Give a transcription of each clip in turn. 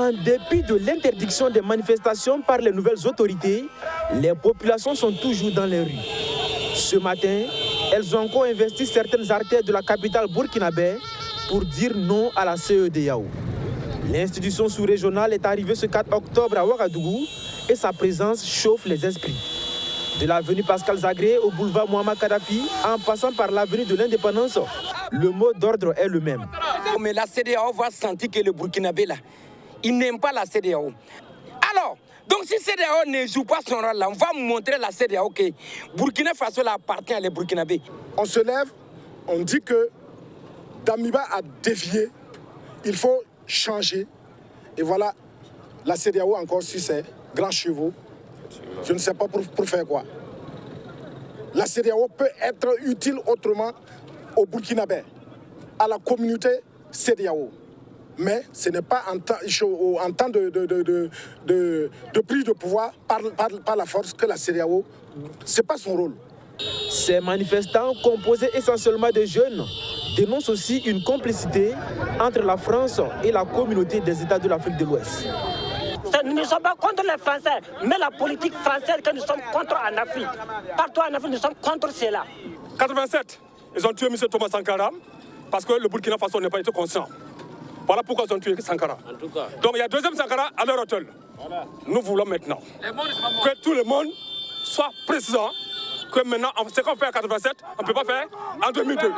En dépit de l'interdiction des manifestations par les nouvelles autorités, les populations sont toujours dans les rues. Ce matin, elles ont encore investi certaines artères de la capitale burkinabé pour dire non à la CEDEAO. L'institution sous-régionale est arrivée ce 4 octobre à Ouagadougou et sa présence chauffe les esprits. De l'avenue Pascal Zagré au boulevard Muammar Kadhafi, en passant par l'avenue de l'Indépendance, le mot d'ordre est le même. Mais la CEDEAO va sentir que le Burkinabé là, il n'aime pas la CEDEAO. Alors, donc si CEDEAO ne joue pas son rôle là, on va montrer à la CEDEAO que Burkina Faso là appartient à les Burkinabés. On se lève, on dit que Damiba a dévié, il faut changer. Et voilà, la CEDEAO encore sur ses grands chevaux. Je ne sais pas pour faire quoi. La CEDEAO peut être utile autrement au Burkinabé, à la communauté CEDEAO. Mais ce n'est pas en temps de prise de pouvoir par la force que la CEDEAO, ce n'est pas son rôle. Ces manifestants, composés essentiellement de jeunes, dénoncent aussi une complicité entre la France et la communauté des États de l'Afrique de l'Ouest. Nous ne sommes pas contre les Français, mais la politique française que nous sommes contre en Afrique. Partout en Afrique, nous sommes contre cela. 87, ils ont tué M. Thomas Sankara parce que le Burkina Faso n'a pas été conscient. Voilà pourquoi ils ont tué Sankara. Donc il y a deuxième Sankara à leur hôtel. Voilà. Nous voulons maintenant que tout le monde soit présent. Que maintenant, ce qu'on fait en 87, on ne peut pas faire en 2002.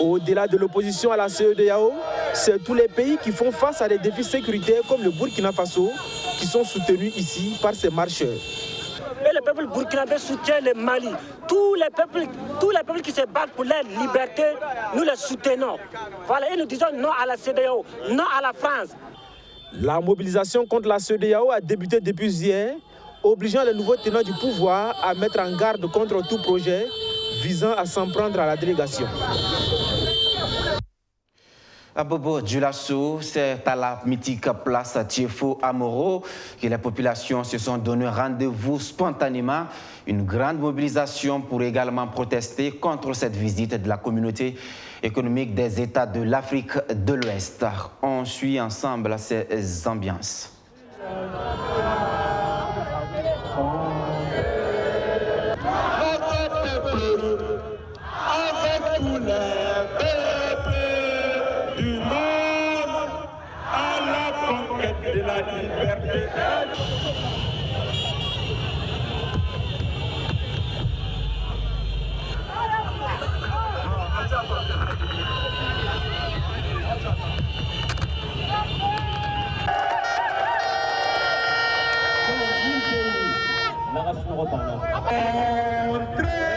Au-delà de l'opposition à la CEDEAO, c'est tous les pays qui font face à des défis sécuritaires comme le Burkina Faso qui sont soutenus ici par ces marcheurs. Et le peuple burkinabé soutient le Mali. Tous les peuples qui se battent pour leur liberté, nous les soutenons. Voilà, et nous disons non à la CEDEAO, non à la France. La mobilisation contre la CEDEAO a débuté depuis hier, obligeant les nouveaux tenants du pouvoir à mettre en garde contre tout projet visant à s'en prendre à la délégation. À Bobo Dioulasso, c'est à la mythique place Tiefo Amoro que les populations se sont donné rendez-vous spontanément. Une grande mobilisation pour également protester contre cette visite de la communauté économique des États de l'Afrique de l'Ouest. On suit ensemble ces ambiances. De la liberté. Entrez